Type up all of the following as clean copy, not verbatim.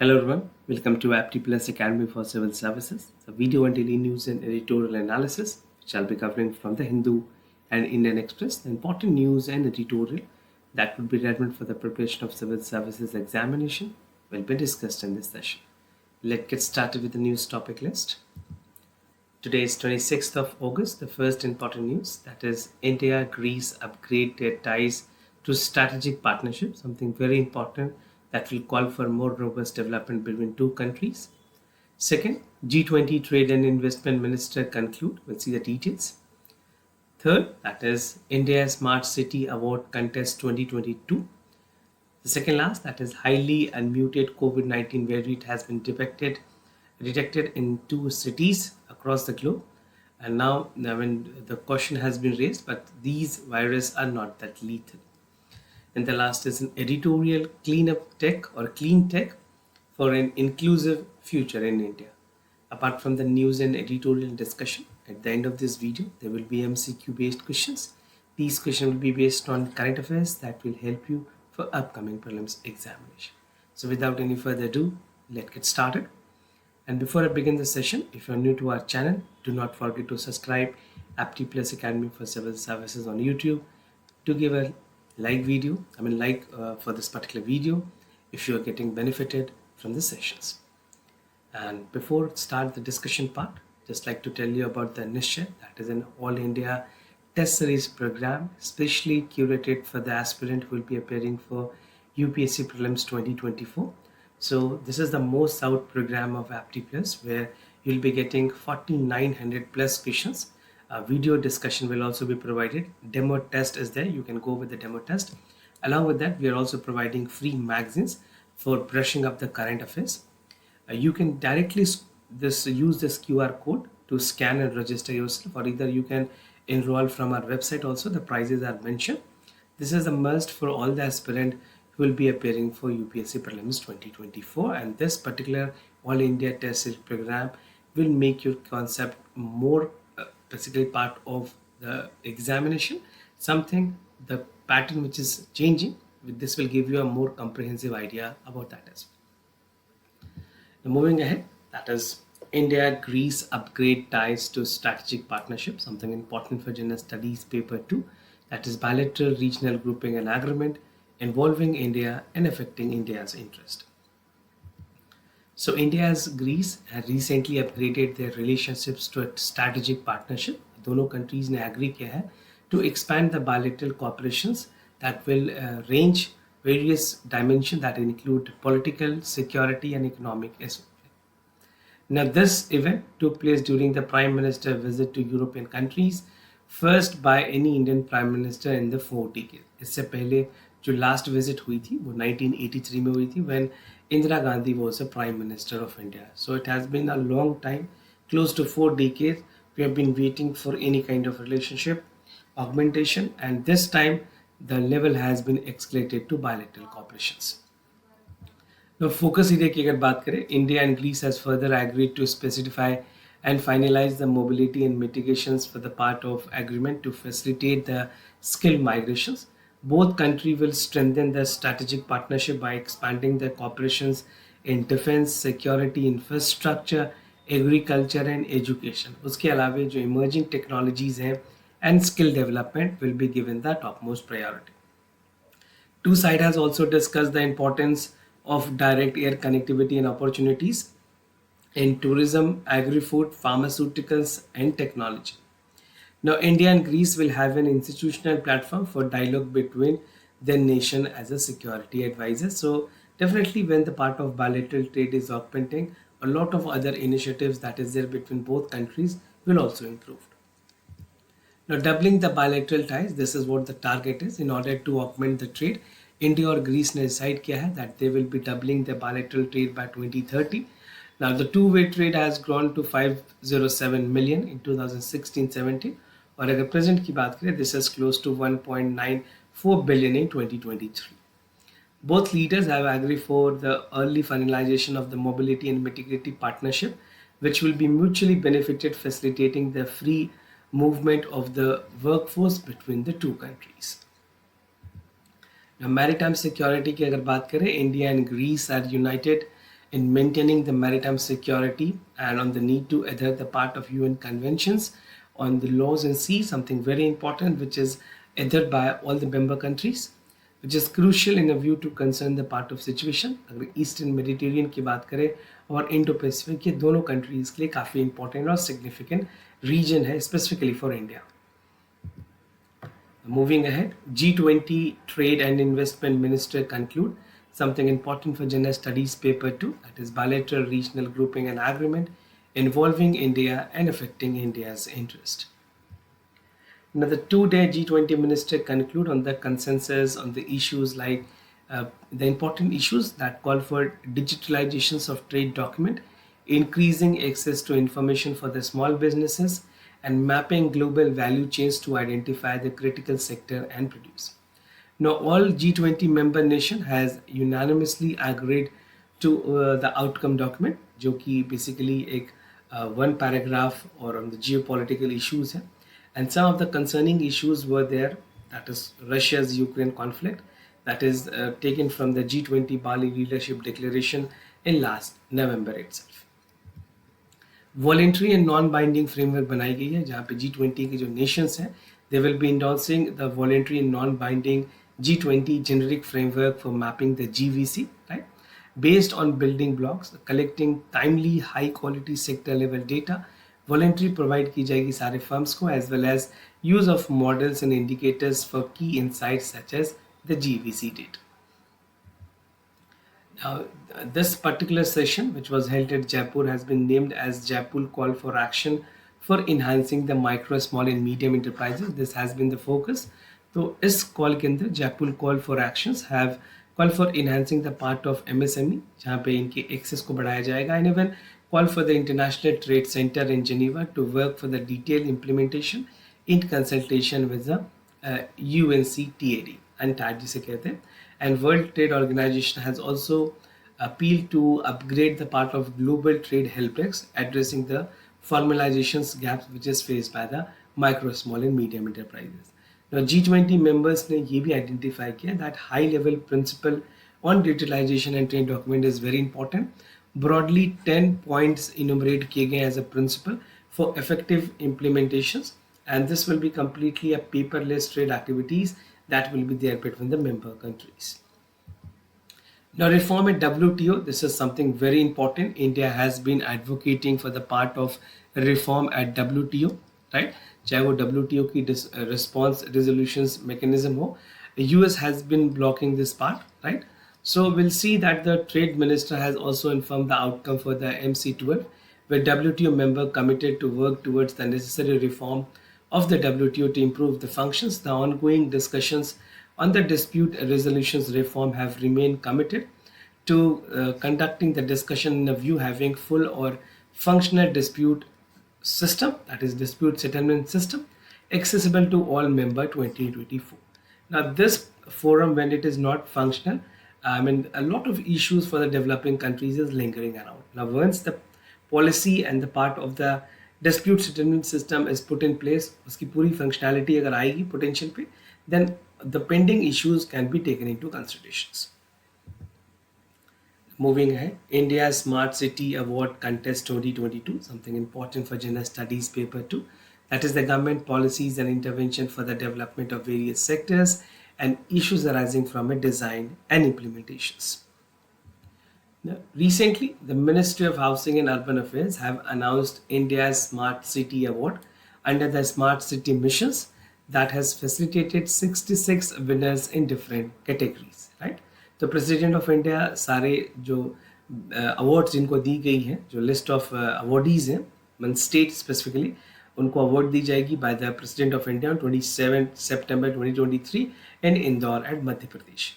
Hello everyone, welcome to Apti Plus Academy for Civil Services, a video on daily news and editorial analysis, which I'll be covering from the Hindu and Indian Express, the important news and editorial that would be relevant for the preparation of civil services examination will be discussed in this session. Let's get started with the news topic list. Today is 26th of August, the first important news, that is India-Greece upgrade their ties to strategic partnership, something very important that will call for more robust development between two countries. Second, G20 Trade and Investment Minister conclude. We'll see the details. Third, that is India Smart City Award Contest 2022. The second last, that is highly unmuted COVID-19 variant has been detected in 2 cities across the globe. And now, the question has been raised, but these viruses are not that lethal. And the last is an editorial cleanup tech or clean tech for an inclusive future in India. Apart from the news and editorial discussion, at the end of this video, there will be MCQ based questions. These questions will be based on current affairs that will help you for upcoming prelims examination. So without any further ado, let's get started. And before I begin the session, if you're new to our channel, do not forget to subscribe Apti Plus Academy for Civil Services on YouTube, to give a like for this particular video if you are getting benefited from the sessions. And before start the discussion part, just like to tell you about the Nishchay, that is an all India test series program specially curated for the aspirant who will be appearing for UPSC prelims 2024. So this is the most out program of Apti Plus, where you'll be getting 4900 plus questions. A video discussion will also be provided. Demo test is there. You can go with the demo test. Along with that, we are also providing free magazines for brushing up the current affairs. You can directly use this QR code to scan and register yourself, or either you can enroll from our website also. The prices are mentioned. This is a must for all the aspirant who will be appearing for UPSC prelims 2024, and this particular all India test series program will make your concept more basically part of the examination, something the pattern which is changing. With this will give you a more comprehensive idea about that as well. Now moving ahead, that is India-Greece upgrade ties to strategic partnership, something important for general studies paper 2, that is bilateral regional grouping and agreement involving India and affecting India's interest. So India's Greece has recently upgraded their relationships to a strategic partnership. दोनों countries ने agree किया है to expand the bilateral cooperations that will range various dimensions that include political, security and economic as well. Now this event took place during the Prime Minister visit to European countries, first by any Indian Prime Minister in the 4 decades. इससे पहले जो last visit हुई थी वो 1983 में हुई थी, when Indira Gandhi was the Prime Minister of India. So it has been a long time, close to 4 decades. We have been waiting for any kind of relationship augmentation, and this time the level has been escalated to bilateral cooperations. Now focus area की अगर बात करें, India and Greece has further agreed to specify and finalize the mobility and mitigations for the part of agreement to facilitate the skill migrations. Both countries will strengthen their strategic partnership by expanding their cooperations in defense, security, infrastructure, agriculture and education. उसके अलावे जो emerging technologies हैं and skill development will be given the topmost priority. Two sides has also discussed the importance of direct air connectivity and opportunities in tourism, agri-food, pharmaceuticals and technology. Now, India and Greece will have an institutional platform for dialogue between their nation as a security advisor. So definitely when the part of bilateral trade is augmenting, a lot of other initiatives that is there between both countries will also improve. Now doubling the bilateral ties, this is what the target is. In order to augment the trade, India or Greece ने decide किया है that they will be doubling the bilateral trade by 2030. Now the two-way trade has grown to 507 million in 2016-17. और अगर present की बात करें, this is close to 1.94 billion in 2023. Both leaders have agreed for the early finalization of the mobility and mitigation partnership, which will be mutually benefited, facilitating the free movement of the workforce between the two countries. Now, maritime security की अगर बात करें, India and Greece are united in maintaining the maritime security and on the need to adhere the part of UN conventions on the laws in sea, something very important which is adhered by all the member countries, which is crucial in a view to concern the part of situation. अगर eastern Mediterranean की बात करें और Indo Pacific, ये दोनों countries के लिए काफ़ी इंपॉर्टेंट और सिग्निफिकेंट रीजन है specifically for India. Moving ahead, G20 Trade and Investment Minister conclude something important for General Studies Paper 2, that is bilateral regional grouping and agreement involving India and affecting India's interest. Now, the two-day G20 minister conclude on the consensus on the issues like the important issues that call for digitalizations of trade document, increasing access to information for the small businesses, and mapping global value chains to identify the critical sector and produce. Now, all G20 member nation has unanimously agreed to the outcome document, जो कि basically एक one paragraph or on the geopolitical issues है. And some of the concerning issues were there, that is Russia's Ukraine conflict, that is taken from the G20 Bali Leadership Declaration in last November itself. Voluntary and non binding framework बनाई गई है जहाँ पे G20 के जो Nations हैं they will be endorsing the voluntary and non binding G20 generic framework for mapping the GVC, right? Based on building blocks, collecting timely high quality sector level data, voluntary provide की जाएगी सारे firms को, as well as use of models and indicators for key insights such as the GVC data. Now, this particular session, which was held at Jaipur, has been named as Jaipur Call for Action for Enhancing the Micro, Small and Medium Enterprises. This has been the focus. So, इस call के अंदर Jaipur Call for Actions have call for enhancing the part of MSME, जहाँ पे इनके access को बढ़ाया जाएगा, and even call for the International Trade Center in Geneva to work for the detailed implementation in consultation with the UNCTAD, UNCTAD जिसे कहते हैं. And World Trade Organization has also appealed to upgrade the part of global trade helpdesk addressing the formalizations gaps which is faced by the micro, small and medium enterprises. Now G20 members ने ये भी identify किया that high level principle on digitalization and trade document is very important. Broadly 10 points enumerated किए गए as a principle for effective implementations, and this will be completely a paperless trade activities that will be there between the member countries. Now reform at WTO, this is something very important. India has been advocating for the part of reform at WTO, right? चाहे वो WTO की response resolutions mechanism हो, US has been blocking this part, right? So we'll see that the trade minister has also informed the outcome for the MC12, where WTO member committed to work towards the necessary reform of the WTO to improve the functions. The ongoing discussions on the dispute resolutions reform have remained committed to conducting the discussion in a view having full or functional dispute system, that is dispute settlement system, accessible to all member 2024. Now this forum, when it is not functional, I mean a lot of issues for the developing countries is lingering around. Now once the policy and the part of the dispute settlement system is put in place, उसकी पूरी functionality अगर आएगी potential पे, then the pending issues can be taken into considerations. Moving ahead, India Smart City Award Contest 2022, something important for General Studies Paper 2. That is the government policies and intervention for the development of various sectors and issues arising from a design and implementations. Now, recently, the Ministry of Housing and Urban Affairs have announced India's Smart City Award under the Smart City missions that has facilitated 66 winners in different categories, right? तो president of India सारे जो awards जिनको दी गई हैं, जो list of awardees हैं, mean state specifically, उनको award दी जाएगी by the president of India 27 September 2023 in Indore at Madhya Pradesh.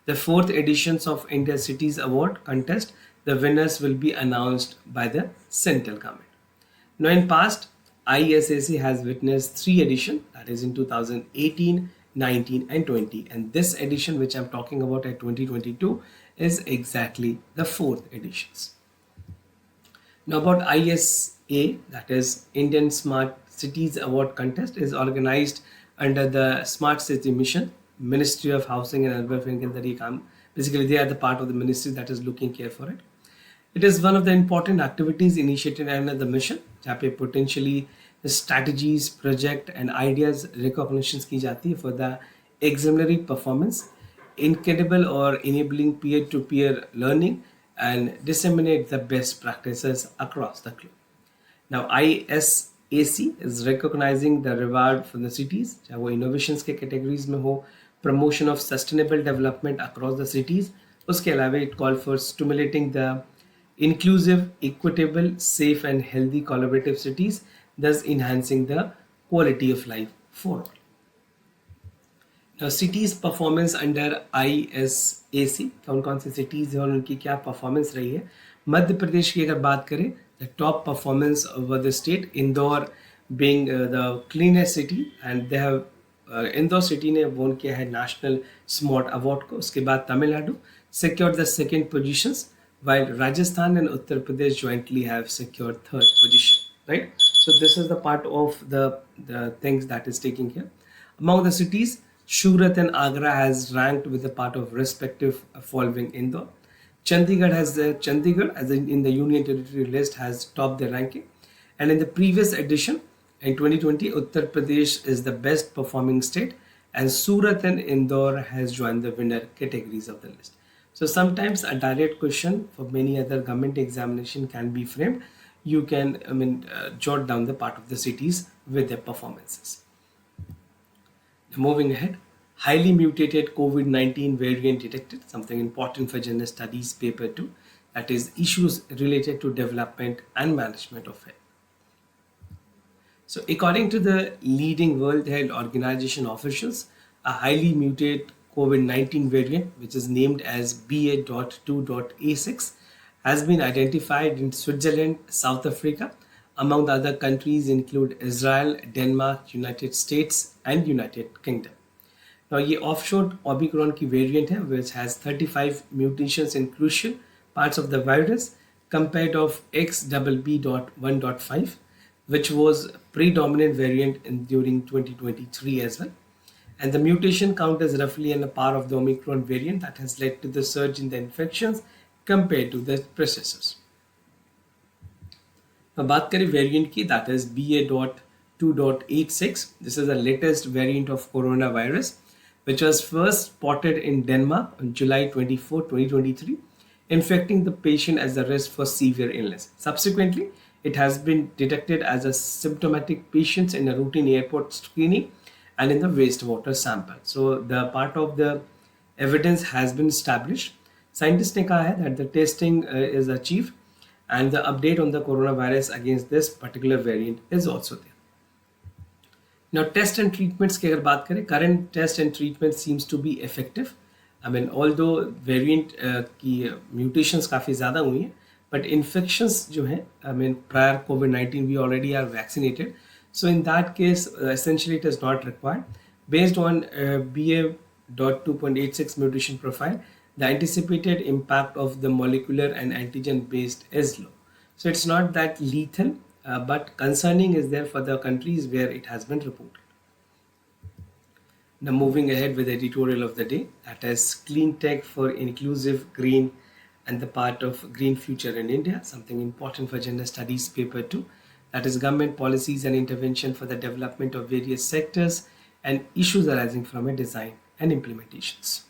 The fourth editions of India Cities Award contest, the winners will be announced by the central government. Now in past, ISAC has witnessed 3 editions, that is in 2018, 19 and 20, and this edition which I'm talking about at 2022 is exactly the 4th editions. Now about ISA, that is Indian Smart Cities Award contest, is organized under the Smart City Mission, Ministry of Housing and Urban Affairs के अंदर ये काम, basically they are the part of the ministry that is looking care for it. It is one of the important activities initiated under the mission, जहाँ पे potentially strategies, project and ideas recognitions की जाती है for the exemplary performance, incredible or enabling peer-to-peer learning and disseminate the best practices across the globe. Now ISAC is recognizing the reward for the cities, चाहे वो innovations के categories में हो, promotion of sustainable development across the cities, उसके अलावा it called for stimulating the inclusive, equitable, safe and healthy collaborative cities, thus enhancing the quality of life for all. Now cities performance under ISAC, कौन कौन सी cities हैं और उनकी क्या performance रही है. मध्य प्रदेश की अगर बात करें, the top performance over the state, Indore being the cleanest city and they have Indore city ने won किया है National Smart Award को. उसके बाद Tamil Nadu secured the second positions, while Rajasthan and Uttar Pradesh jointly have secured third position, right? So this is the part of the things that is taking here. Among the cities, Surat and Agra has ranked with the part of respective following Indore. Chandigarh as in the Union Territory list has topped the ranking. And in the previous edition, in 2020, Uttar Pradesh is the best performing state and Surat and Indore has joined the winner categories of the list. So sometimes a direct question for many other government examination can be framed. You can jot down the part of the cities with their performances. Moving ahead, highly mutated COVID-19 variant detected, something important for general studies paper 2, that is issues related to development and management of health. So according to the leading World Health Organization officials, a highly mutated COVID-19 variant, which is named as BA.2.A6, has been identified in Switzerland, South Africa. Among the other countries include Israel, Denmark, United States and United Kingdom. Now ये offshore Omicron की variant है, which has 35 mutations in crucial parts of the virus compared of XBB.1.5, which was predominant variant during 2023 as well. And the mutation count is roughly on a par of the Omicron variant that has led to the surge in the infections compared to the predecessors. Now बात करें variant की, that is BA.2.86. This is the latest variant of coronavirus, which was first spotted in Denmark on July 24, 2023, infecting the patient as a risk for severe illness. Subsequently, it has been detected as a symptomatic patient in a routine airport screening and in the wastewater sample. So the part of the evidence has been established. Scientists ने कहा है that the testing is achieved and the update on the coronavirus against this particular variant is also there. Now test and treatments की अगर बात करें, current test and treatment seems to be effective. I mean, although variant की mutations काफ़ी ज़्यादा हुई हैं, but infections जो हैं, I mean, prior COVID-19 we already are vaccinated. So in that case, essentially it is not required. Based on BA.2.86 mutation profile, the anticipated impact of the molecular and antigen based is low. So it's not that lethal, but concerning is there for the countries where it has been reported. Now moving ahead with the editorial of the day, that is clean tech for inclusive green and the part of green future in India, something important for gender studies paper 2. That is government policies and intervention for the development of various sectors and issues arising from a design and implementations.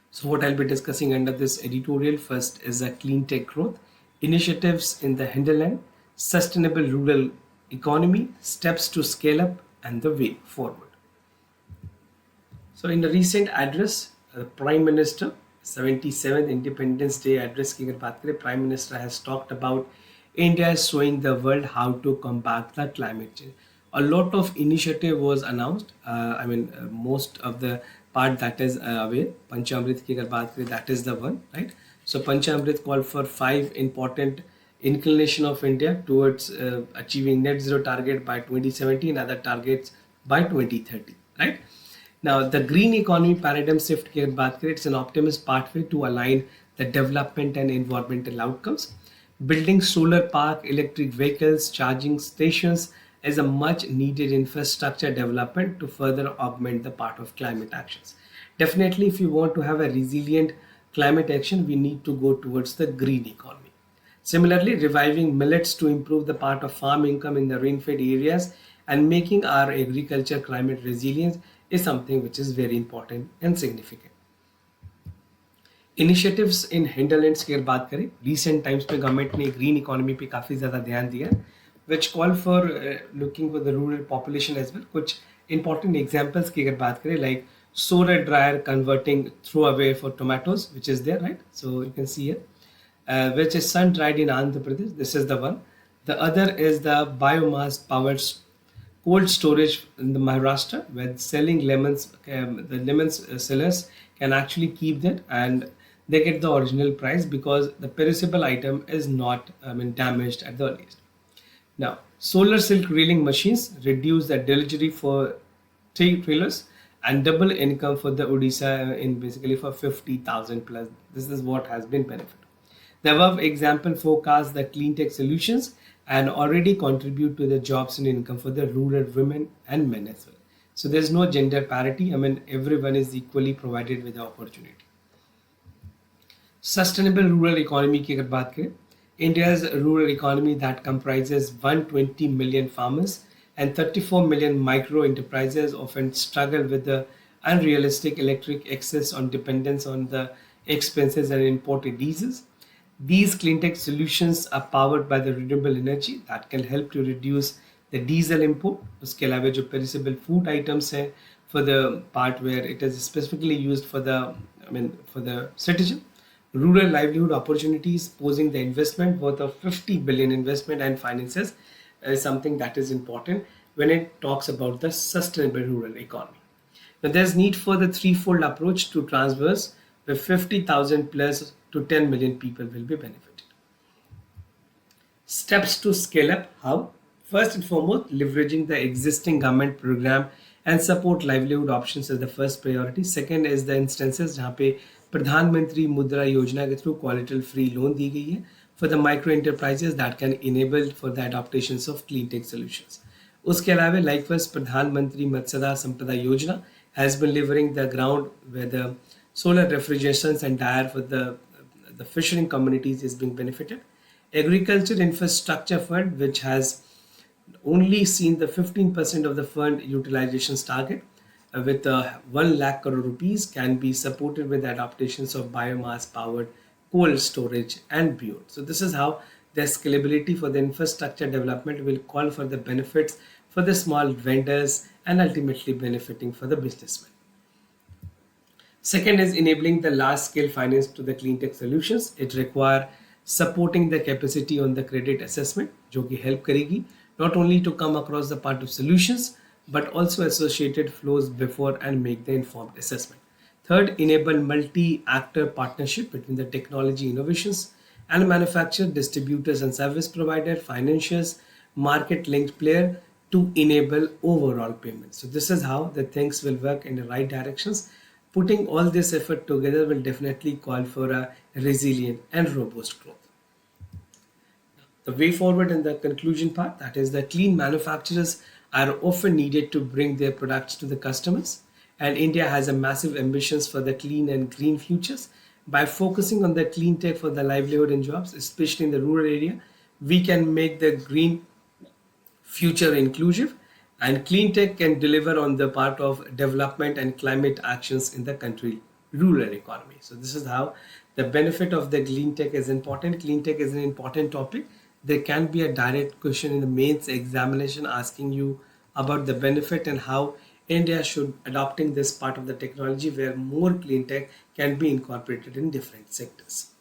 So what I'll be discussing under this editorial first is a clean tech growth, initiatives in the hinterland, sustainable rural economy, steps to scale up and the way forward. So in the recent address, the Prime Minister, 77th Independence Day address की अगर बात करें, Prime Minister has talked about India is showing the world how to combat the climate change. A lot of initiative was announced. Most of the part that is away. Panchamrit की अगर बात करें, that is the one, right? So Panchamrit called for 5 important inclination of India towards achieving net zero target by 2070 and other targets by 2030, right? Now the green economy paradigm shift की अगर बात करें, it's an optimist pathway to align the development and environmental outcomes. Building solar park, electric vehicles, charging stations is a much needed infrastructure development to further augment the part of climate actions. Definitely, if you want to have a resilient climate action, we need to go towards the green economy. Similarly, reviving millets to improve the part of farm income in the rain-fed areas and making our agriculture climate resilient is something which is very important and significant. Initiatives in hinterlands की अगर बात करें, recent times में government ने green economy पे काफ़ी ज़्यादा ध्यान दिया, which call for looking for the rural population as well. कुछ इंपॉर्टेंट एग्जांपल्स की अगर बात करें, like solar dryer converting throw away for tomatoes, which is there, right? So you can see here, which is sun dried in Andhra Pradesh. This is the one. The other is the biomass powered cold storage in the Maharashtra, where selling lemons, the lemons sellers can actually keep that and they get the original price because the perishable item is not damaged at the earliest. Now, solar silk reeling machines reduce the delivery for trailers and double income for the Odisha in basically for 50,000 plus. This is what has been benefit. The above example forecast the clean tech solutions and already contribute to the jobs and income for the rural women and men as well. So there's no gender parity. Everyone is equally provided with the opportunity. Sustainable rural economy की अगर बात करें, India's rural economy that comprises 120 million farmers and 34 million micro enterprises often struggle with the unrealistic electric excess on dependence on the expenses and imported diesels. These clean tech solutions are powered by the renewable energy that can help to reduce the diesel import. उसके अलावा जो perishable food items हैं, for the part where it is specifically used for the citizen. Rural livelihood opportunities posing the investment worth of 50 billion investment and finances is something that is important when it talks about the sustainable rural economy. Now there's need for the threefold approach to transverse where 50,000 plus to 10 million people will be benefited. Steps to scale up. How? First and foremost, leveraging the existing government program and support livelihood options is the first priority. Second is the instances जहाँ पे प्रधानमंत्री मुद्रा योजना के through collateral free loan दी गई है for the micro enterprises that can enable for the adaptations of clean tech solutions. उसके अलावा likewise प्रधानमंत्री मत्स्य संपदा योजना has been delivering the ground where the solar refrigerations and dryer for the fishing communities is being benefited. Agriculture infrastructure fund, which has only seen the 15% of the fund utilizations target with 1 lakh crore rupees, can be supported with adaptations of biomass powered cold storage and beyond. So this is how the scalability for the infrastructure development will call for the benefits for the small vendors and ultimately benefiting for the businessmen. Second is enabling the large scale finance to the clean tech solutions. It require supporting the capacity on the credit assessment, जो कि help करेगी not only to come across the part of solutions but also associated flows before and make the informed assessment. Third, enable multi-actor partnership between the technology innovations and manufacturer, distributors and service provider, financiers, market linked player to enable overall payments. So this is how the things will work in the right directions. Putting all this effort together will definitely call for a resilient and robust growth. The way forward in the conclusion part, that is the clean manufacturers are often needed to bring their products to the customers, and India has a massive ambitions for the clean and green futures. By focusing on the clean tech for the livelihood and jobs, especially in the rural area, we can make the green future inclusive, and clean tech can deliver on the part of development and climate actions in the country rural economy. So this is how the benefit of the clean tech is important. Clean tech is an important topic. There can be a direct question in the mains examination asking you about the benefit and how India should adopting this part of the technology where more clean tech can be incorporated in different sectors.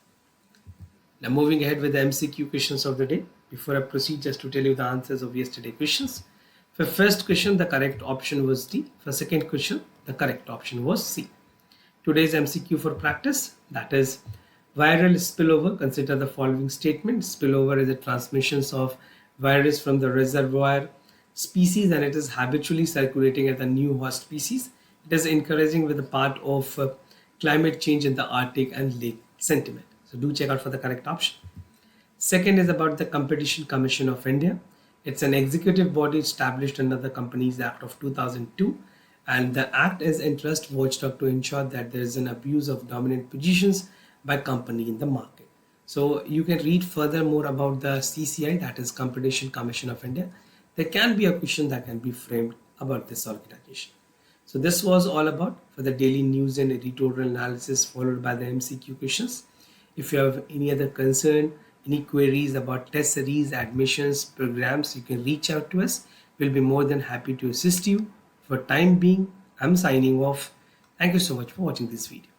Now moving ahead with the MCQ questions of the day. Before I proceed, just to tell you the answers of yesterday questions. For first question, the correct option was D. For second question, the correct option was C. Today's MCQ for practice, that is viral spillover. Consider the following statement. Spillover is the transmissions of virus from the reservoir species and it is habitually circulating at the new host species. It is encouraging with the part of climate change in the Arctic and lake sentiment. So do check out for the correct option. Second is about the Competition Commission of India. It's an executive body established under the Companies Act of 2002, and the act is entrust watchdog to ensure that there is an abuse of dominant positions by company in the market. So you can read further more about the CCI, that is Competition Commission of India. There can be a question that can be framed about this organization. So this was all about for the daily news and editorial analysis, followed by the MCQ questions. If you have any other concern, any queries about test series, admissions, programs, you can reach out to us. We'll be more than happy to assist you. For time being, I'm signing off. Thank you so much for watching this video.